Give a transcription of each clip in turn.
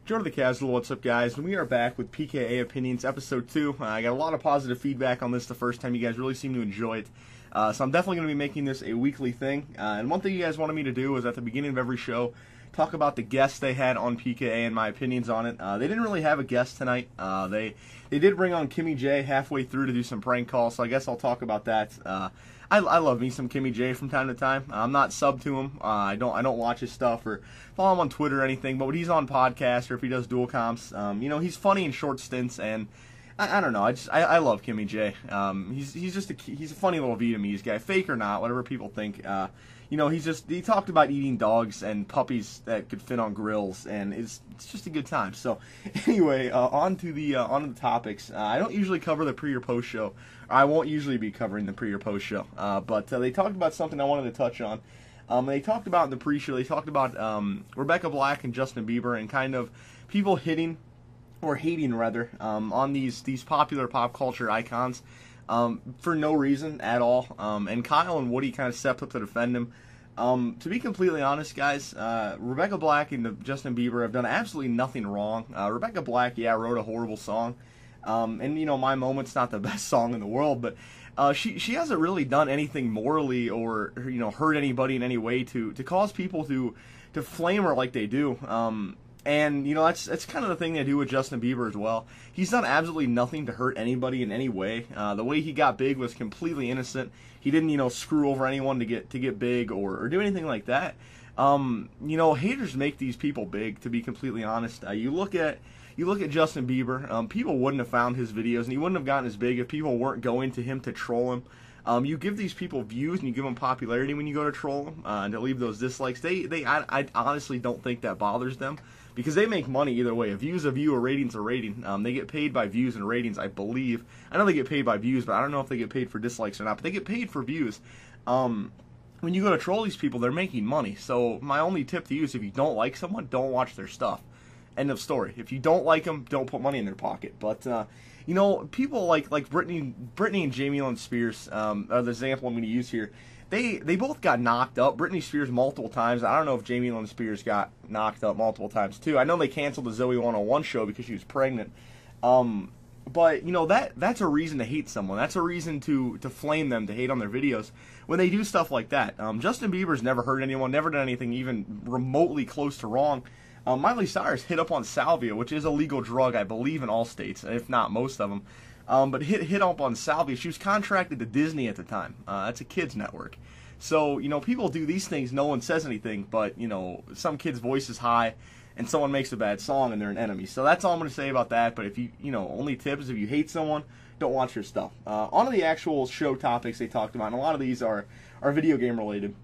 Joe to the Casual, what's up guys? And we are back with PKA Opinions Episode 2. I got a lot of positive feedback on this the first time. You guys really seem to enjoy it. So I'm definitely going to be making this a weekly thing. And one thing you guys wanted me to do was at the beginning of every show, talk about the guests they had on PKA and my opinions on it. They didn't really have a guest tonight. They did bring on Kimmy J halfway through to do some prank calls, so I guess I'll talk about that. I love me some Kimmy J from time to time. I'm not sub to him. I don't watch his stuff or follow him on Twitter or anything. But when he's on podcasts or if he does dual comps, he's funny in short stints, and I don't know. I love Kimmy J. He's a funny little Vietnamese guy, fake or not, whatever people think. He talked about eating dogs and puppies that could fit on grills, and it's just a good time. So anyway, on to the topics. I don't usually cover the pre or post show. I won't usually be covering the pre or post show, but they talked about something I wanted to touch on. They talked about in the pre-show. They talked about Rebecca Black and Justin Bieber and kind of people hating rather on these popular pop culture icons. For no reason at all. And Kyle and Woody kind of stepped up to defend him. To be completely honest, guys, Rebecca Black and Justin Bieber have done absolutely nothing wrong. Rebecca Black, wrote a horrible song. And, My Moment's not the best song in the world, but she hasn't really done anything morally or, hurt anybody in any way to cause people to flame her like they do. And, that's kind of the thing they do with Justin Bieber as well. He's done absolutely nothing to hurt anybody in any way. The way he got big was completely innocent. He didn't, screw over anyone to get big or do anything like that. Haters make these people big, to be completely honest. You look at Justin Bieber, people wouldn't have found his videos, and he wouldn't have gotten as big if people weren't going to him to troll him. You give these people views and you give them popularity when you go to troll them and to leave those dislikes. I honestly don't think that bothers them because they make money either way. A view's a view, a rating's a rating. They get paid by views and ratings, I believe. I know they get paid by views, but I don't know if they get paid for dislikes or not. But they get paid for views. When you go to troll these people, they're making money. So my only tip to you is if you don't like someone, don't watch their stuff. End of story. If you don't like them, don't put money in their pocket. But people like Britney and Jamie Lynn Spears are the example I'm going to use here. They both got knocked up. Britney Spears multiple times. I don't know if Jamie Lynn Spears got knocked up multiple times too. I know they canceled the Zoe 101 show because she was pregnant. But that's a reason to hate someone. That's a reason to flame them, to hate on their videos when they do stuff like that. Justin Bieber's never hurt anyone, never done anything even remotely close to wrong. Miley Cyrus hit up on salvia, which is a legal drug, I believe, in all states, if not most of them. But hit up on salvia. She was contracted to Disney at the time. That's a kids network. So, people do these things, no one says anything, but, some kid's voice is high, and someone makes a bad song, and they're an enemy. So that's all I'm going to say about that, but if only tip is if you hate someone, don't watch their stuff. On to the actual show topics they talked about, and a lot of these are video game related.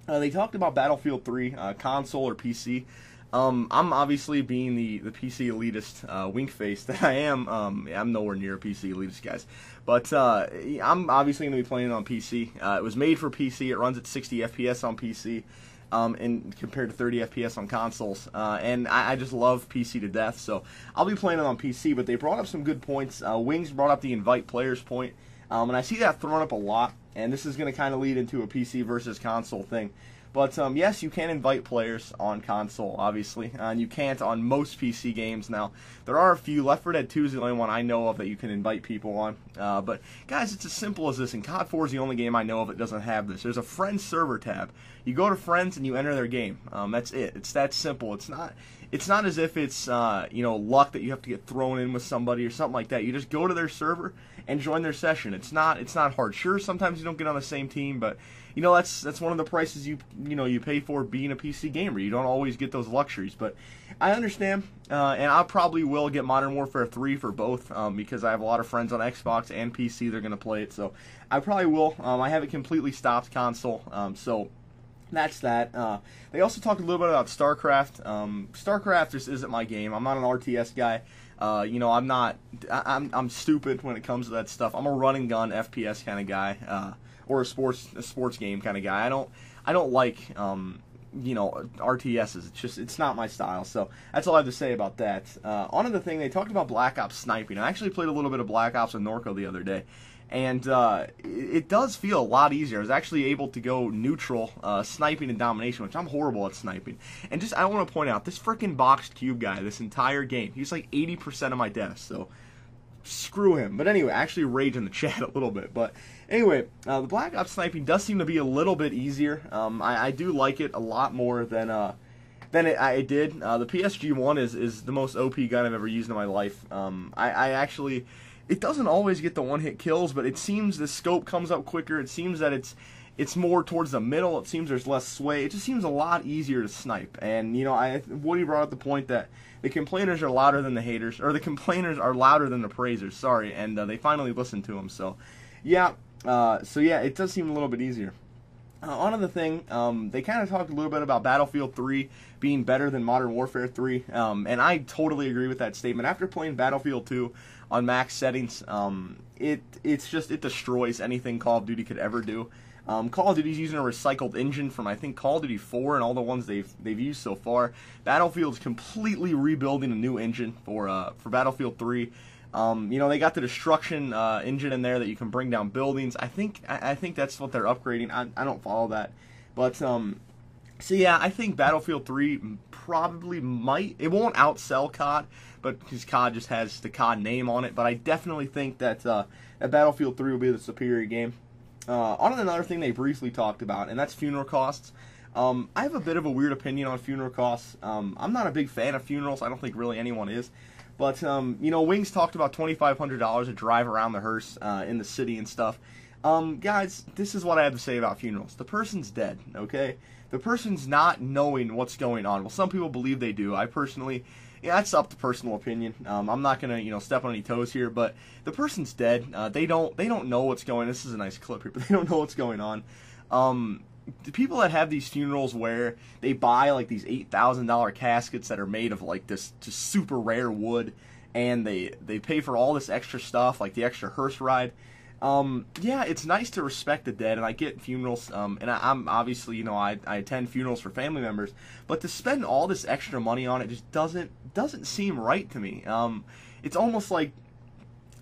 They talked about Battlefield 3, console or PC. I'm obviously being the PC elitist wink face that I am. I'm nowhere near a PC elitist, guys. But I'm obviously going to be playing it on PC. It was made for PC. It runs at 60 FPS on PC, and compared to 30 FPS on consoles. And I just love PC to death, so I'll be playing it on PC. But they brought up some good points. Wings brought up the invite players point, and I see that thrown up a lot. And this is going to kind of lead into a PC versus console thing. But, yes, you can invite players on console, obviously, and you can't on most PC games. Now, there are a few. Left 4 Dead 2 is the only one I know of that you can invite people on. But, guys, it's as simple as this, and COD 4 is the only game I know of that doesn't have this. There's a Friends server tab. You go to Friends and you enter their game. That's it. It's that simple. It's not as if it's, luck that you have to get thrown in with somebody or something like that. You just go to their server and join their session. It's not hard. Sure, sometimes you don't get on the same team, but that's one of the prices you pay for being a PC gamer. You don't always get those luxuries, but I understand, and I probably will get Modern Warfare 3 for both because I have a lot of friends on Xbox and PC. They're going to play it, so I probably will. I haven't completely stopped console, so that's that. They also talked a little bit about StarCraft. StarCraft just isn't my game. I'm not an RTS guy. I'm stupid when it comes to that stuff. I'm a run and gun FPS kind of guy, or a sports game kind of guy. I don't like RTSs. It's not my style. So that's all I have to say about that. On to the thing, they talked about Black Ops sniping. I actually played a little bit of Black Ops with Norco the other day. And it does feel a lot easier. I was actually able to go neutral sniping and domination, which I'm horrible at sniping. And just, I want to point out, this freaking boxed cube guy, this entire game, he's like 80% of my deaths, so screw him. But anyway, I actually rage in the chat a little bit. But anyway, the Black Ops sniping does seem to be a little bit easier. I do like it a lot more than I did. The PSG-1 is the most OP gun I've ever used in my life. I actually... It doesn't always get the one-hit kills, but it seems the scope comes up quicker. It seems that it's more towards the middle. It seems there's less sway. It just seems a lot easier to snipe. And, you know, Woody brought up the point that the complainers are louder than the haters, or the complainers are louder than the praisers, sorry, and they finally listened to them. So, yeah, it does seem a little bit easier. On the thing, they kind of talked a little bit about Battlefield 3 being better than Modern Warfare 3, and I totally agree with that statement. After playing Battlefield 2 on max settings, it destroys anything Call of Duty could ever do. Call of Duty's using a recycled engine from, I think, Call of Duty 4 and all the ones they've used so far. Battlefield's completely rebuilding a new engine for Battlefield 3. You know, they got the destruction engine in there that you can bring down buildings. I think that's what they're upgrading. I don't follow that, but so yeah, I think Battlefield 3 probably might. It won't outsell COD, but because COD just has the COD name on it. But I definitely think that that Battlefield 3 will be the superior game. On another thing they briefly talked about, and that's funeral costs. I have a bit of a weird opinion on funeral costs. I'm not a big fan of funerals. I don't think really anyone is. But, you know, Wings talked about $2,500 to drive around the hearse in the city and stuff. Guys, this is what I have to say about funerals. The person's dead, okay? The person's not knowing what's going on. Well, some people believe they do. I personally, yeah, that's up to personal opinion. I'm not going to, you know, step on any toes here, but the person's dead. They don't know what's going on. This is a nice clip here, but they don't know what's going on. The people that have these funerals where they buy like these $8,000 caskets that are made of like this just super rare wood, and they pay for all this extra stuff like the extra hearse ride. Yeah, it's nice to respect the dead, and I get funerals, and I'm obviously, you know, I attend funerals for family members, but to spend all this extra money on it just doesn't seem right to me. It's almost like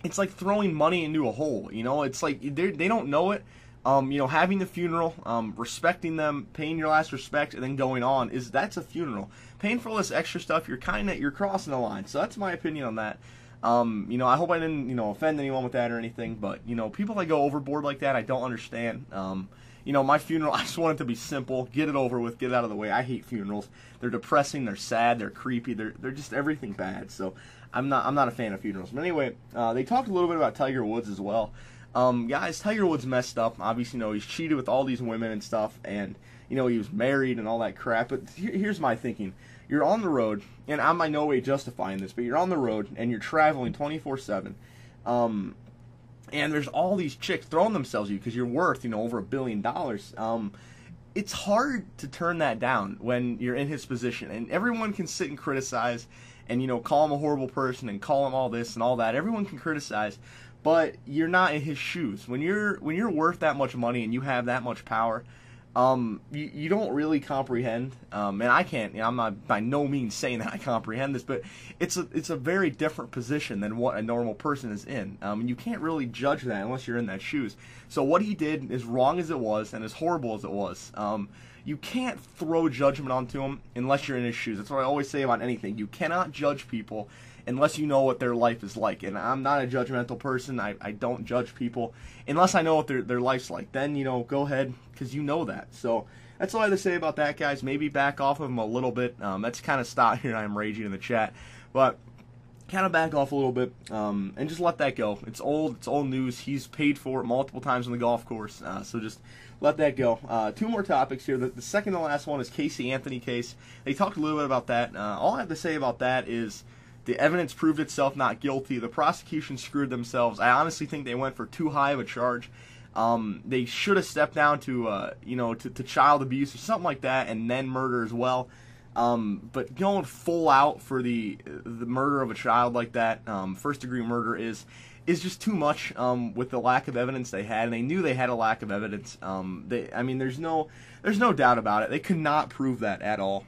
it's like throwing money into a hole, you know. It's like they don't know it. You know, having the funeral, respecting them, paying your last respect, and then going on that's a funeral. Paying for all this extra stuff, you're crossing the line. So that's my opinion on that. You know, I hope I didn't, you know, offend anyone with that or anything, but, you know, people that go overboard like that, I don't understand. You know, my funeral, I just want it to be simple, get it over with, get it out of the way. I hate funerals. They're depressing, they're sad, they're creepy, they're just everything bad. So I'm not a fan of funerals. But anyway, they talked a little bit about Tiger Woods as well. Guys, Tiger Woods messed up. Obviously, you know, he's cheated with all these women and stuff, and, you know, he was married and all that crap. But here's my thinking. You're on the road, and I'm by no way justifying this, but you're on the road, and you're traveling 24/7, and there's all these chicks throwing themselves at you because you're worth, you know, over $1 billion. It's hard to turn that down when you're in his position, and everyone can sit and criticize and, you know, call him a horrible person and call him all this and all that. Everyone can criticize. But you're not in his shoes. When you're worth that much money and you have that much power, you don't really comprehend. And I can't. You know, I'm not by no means saying that I comprehend this, but it's a very different position than what a normal person is in. And you can't really judge that unless you're in that shoes. So what he did, as wrong as it was and as horrible as it was, you can't throw judgment onto him unless you're in his shoes. That's what I always say about anything. You cannot judge people unless you know what their life is like. And I'm not a judgmental person. I don't judge people unless I know what their life's like. Then, you know, go ahead, because you know that. So that's all I have to say about that, guys. Maybe back off of them a little bit. That's kind of stop here. I'm raging in the chat. But kind of back off a little bit and just let that go. It's old news. He's paid for it multiple times on the golf course. So just let that go. Two more topics here. The second to last one is Casey Anthony case. They talked a little bit about that. All I have to say about that is the evidence proved itself not guilty. The prosecution screwed themselves. I honestly think they went for too high of a charge. They should have stepped down to, you know, to child abuse or something like that, and then murder as well. But going full out for the murder of a child like that, first degree murder is just too much with the lack of evidence they had, and they knew they had a lack of evidence. I mean, there's no doubt about it. They could not prove that at all.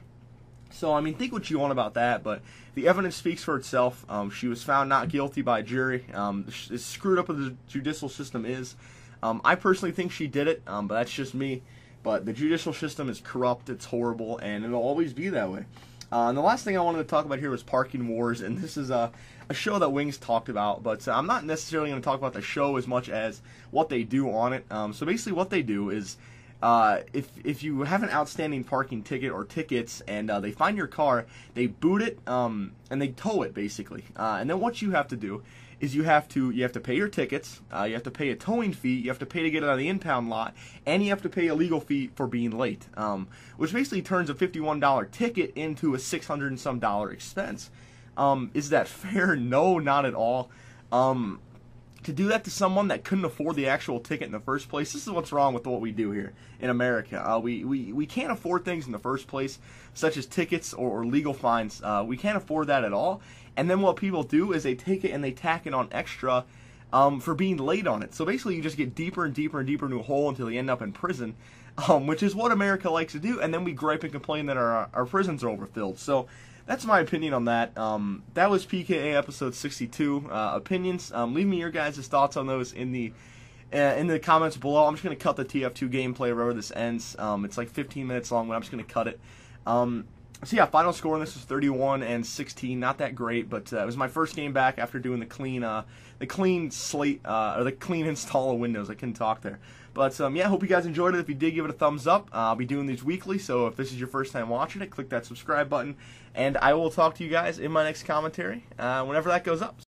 So, I mean, think what you want about that, but the evidence speaks for itself. She was found not guilty by a jury. As screwed up as the judicial system is, I personally think she did it, but that's just me. But the judicial system is corrupt, it's horrible, and it'll always be that way. And the last thing I wanted to talk about here was parking wars, and this is a show that Wings talked about, but I'm not necessarily going to talk about the show as much as what they do on it. So basically what they do is, if you have an outstanding parking ticket or tickets and they find your car, they boot it and they tow it basically. And then what you have to do is you have to pay your tickets, you have to pay a towing fee, you have to pay to get it out of the impound lot, and you have to pay a legal fee for being late, which basically turns a $51 ticket into a $600 and some expense. Is that fair? No, not at all. To do that to someone that couldn't afford the actual ticket in the first place, this is what's wrong with what we do here in America. We can't afford things in the first place, such as tickets or legal fines. We can't afford that at all. And then what people do is they take it and they tack it on extra for being late on it. So basically you just get deeper and deeper and deeper into a hole until you end up in prison, which is what America likes to do. And then we gripe and complain that our prisons are overfilled. So that's my opinion on that. That was PKA episode 62. Opinions. Leave me your guys' thoughts on those in the comments below. I'm just going to cut the TF2 gameplay wherever this ends. It's like 15 minutes long, but I'm just going to cut it. So yeah, final score on this was 31-16. Not that great, but it was my first game back after doing the clean slate or the clean install of Windows. I couldn't talk there. But yeah, hope you guys enjoyed it. If you did, give it a thumbs up. I'll be doing these weekly, so if this is your first time watching it, click that subscribe button, and I will talk to you guys in my next commentary whenever that goes up.